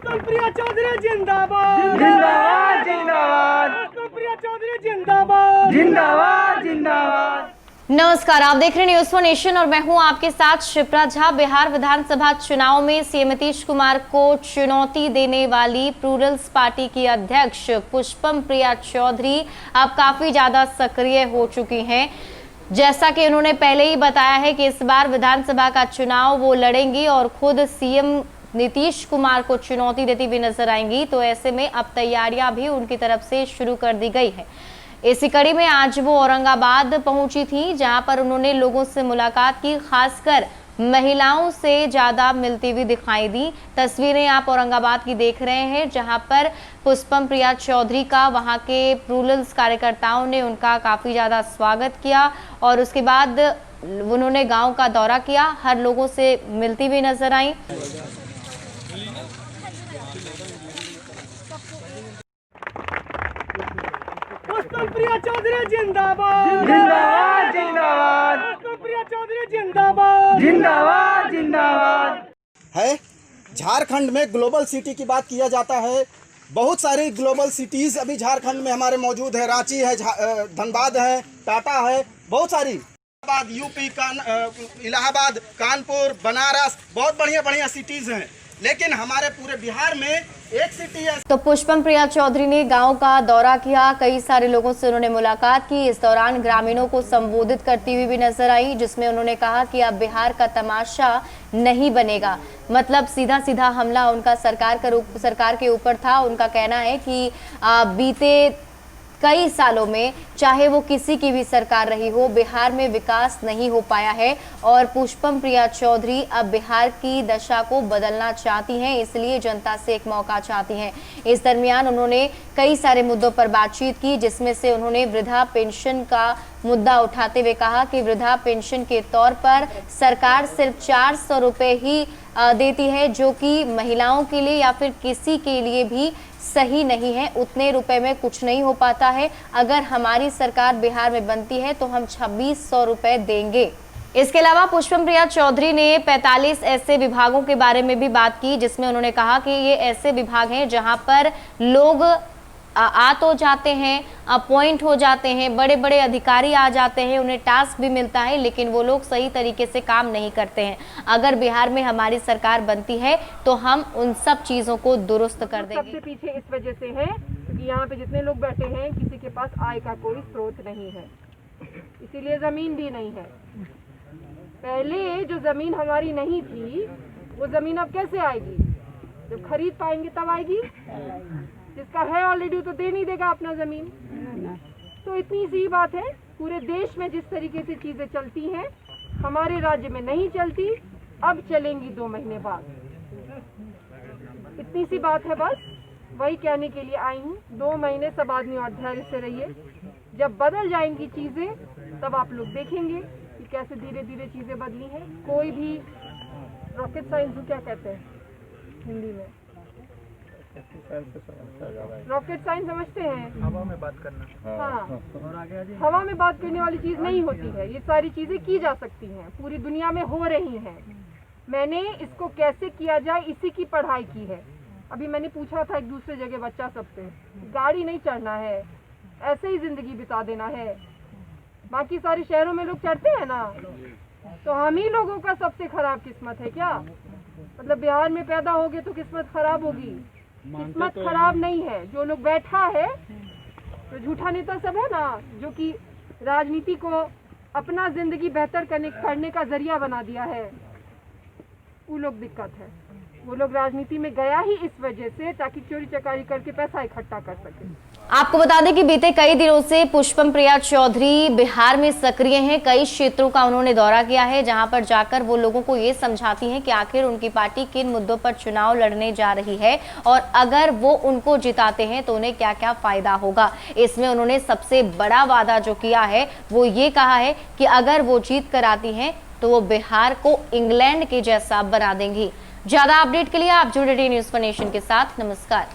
पुष्पम प्रिया चौधरी जिंदाबाद जिंदाबाद जिंदाबाद। पुष्पम प्रिया चौधरी जिंदाबाद जिंदाबाद जिंदाबाद। नमस्कार, आप देख रहे हैं न्यूज़ 4 नेशन और मैं हूं आपके साथ शिप्रा झा। बिहार विधानसभा चुनाव में सीएम नीतीश कुमार को चुनौती देने वाली प्लूरल्स पार्टी की अध्यक्ष पुष्पम प्रिया चौधरी अब काफी ज्यादा सक्रिय हो चुकी हैं। जैसा कि उन्होंने पहले ही बताया है कि इस बार विधानसभा का चुनाव वो लड़ेंगी और खुद सीएम नीतीश कुमार को चुनौती देती हुई नजर आएंगी। तो ऐसे में अब तैयारियां भी उनकी तरफ से शुरू कर दी गई है। इसी कड़ी में आज वो औरंगाबाद पहुंची थी, जहां पर उन्होंने लोगों से मुलाकात की, खासकर महिलाओं से ज्यादा मिलती हुई दिखाई दी। तस्वीरें आप औरंगाबाद की देख रहे हैं, जहां पर पुष्पम प्रिया चौधरी का वहां के प्लूरल्स कार्यकर्ताओं ने उनका काफी ज्यादा स्वागत किया और उसके बाद उन्होंने गांव का दौरा किया, हर लोगों से मिलती हुई नजर आई। पुष्पम प्रिया चौधरी जिंदाबाद जिंदाबाद जिंदाबाद। पुष्पम प्रिया चौधरी जिंदाबाद जिंदाबाद जिंदाबाद। है। झारखंड में ग्लोबल सिटी की बात किया जाता है। बहुत सारी ग्लोबल सिटीज़ अभी झारखंड में हमारे मौजूद है। रांची है, धनबाद है, टाटा है, बहुत सारी। यूपी, इलाहाबाद, कानपुर, बनारस, बहुत बढ़िया बढ़िया सिटीज़ हैं। लेकिन हमारे पूरे बिहार में एक सिटी है। तो पुष्पम प्रिया चौधरी ने गांव का दौरा किया, कई सारे लोगों से उन्होंने मुलाकात की। इस दौरान ग्रामीणों को संबोधित करती हुई भी नजर आई, जिसमें उन्होंने कहा कि अब बिहार का तमाशा नहीं बनेगा। मतलब सीधा सीधा हमला उनका सरकार के ऊपर था। उनका कहना है कि बीते कई सालों में चाहे वो किसी की भी सरकार रही हो, बिहार में विकास नहीं हो पाया है और पुष्पम प्रिया चौधरी अब बिहार की दशा को बदलना चाहती हैं, इसलिए जनता से एक मौका चाहती हैं। इस दरमियान उन्होंने कई सारे मुद्दों पर बातचीत की, जिसमें से उन्होंने वृद्धा पेंशन का मुद्दा उठाते हुए कहा कि वृद्धा पेंशन के तौर पर सरकार सिर्फ 400 रुपए ही देती है, जो कि महिलाओं के लिए या फिर किसी के लिए भी सही नहीं है। उतने रुपए में कुछ नहीं हो पाता है। अगर हमारी सरकार बिहार में बनती है तो हम 2600 रुपए देंगे। इसके अलावा पुष्पम प्रिया चौधरी ने 45 ऐसे विभागों के बारे में भी बात की, जिसमें उन्होंने कहा कि ये ऐसे विभाग हैं जहां पर लोग आ तो जाते हैं, अपॉइंट हो जाते हैं, बड़े बड़े अधिकारी आ जाते हैं, उन्हें टास्क भी मिलता है, लेकिन वो लोग सही तरीके से काम नहीं करते हैं। अगर बिहार में हमारी सरकार बनती है तो हम उन सब चीजों को दुरुस्त कर देंगे। सबसे पीछे इस वजह से है क्योंकि यहाँ पे जितने लोग बैठे हैं, किसी के पास आय का कोई स्रोत नहीं है, इसीलिए जमीन भी नहीं है। पहले जो जमीन हमारी नहीं थी, वो जमीन अब कैसे आएगी? जब खरीद पाएंगे तब आएगी। जिसका है ऑलरेडी तो दे नहीं देगा अपना जमीन। तो इतनी सी बात है। पूरे देश में जिस तरीके से चीजें चलती हैं, हमारे राज्य में नहीं चलती, अब चलेंगी 2 महीने बाद। इतनी सी बात है, बस वही कहने के लिए आई हूँ। 2 महीने सब आदमी और धैर्य से रहिए। जब बदल जाएंगी चीजें तब आप लोग देखेंगे कि कैसे धीरे धीरे चीजें बदली हैं। कोई भी रॉकेट साइंस क्या कहते हैं हिंदी में? रॉकेट साइंस समझते हैं? हवा में बात करना। हाँ, हवा में बात करने वाली चीज नहीं होती है। ये सारी चीजें की जा सकती हैं, पूरी दुनिया में हो रही हैं। मैंने इसको कैसे किया जाए इसी की पढ़ाई की है। अभी मैंने पूछा था एक दूसरे जगह बच्चा सबसे, गाड़ी नहीं चढ़ना है, ऐसे ही जिंदगी बिता देना है। बाकी सारे शहरों में लोग चढ़ते हैं ना, तो हम ही लोगों का सबसे खराब किस्मत है क्या? मतलब बिहार में पैदा होगे तो किस्मत खराब होगी? किस्मत खराब नहीं है। जो लोग बैठा है तो झूठा नेता सब है ना, जो कि राजनीति को अपना जिंदगी बेहतर करने का जरिया बना दिया है, वो लोग दिक्कत है। वो लोग राजनीति में गया ही इस वजह से ताकि चोरी चकारी करके पैसा इकट्ठा कर सके। आपको बता दें कि बीते कई दिनों से पुष्पम प्रिया चौधरी बिहार में सक्रिय हैं। कई क्षेत्रों का उन्होंने दौरा किया है, जहां पर जाकर वो लोगों को ये समझाती हैं कि आखिर उनकी पार्टी किन मुद्दों पर चुनाव लड़ने जा रही है और अगर वो उनको जिताते हैं तो उन्हें क्या क्या फायदा होगा। इसमें उन्होंने सबसे बड़ा वादा जो किया है वो ये कहा है कि अगर वो जीत कर आती हैं तो वो बिहार को इंग्लैंड के जैसा बना देंगी। ज्यादा अपडेट के लिए आप जुड़े रहिए न्यूज़ 4 नेशन के साथ। नमस्कार।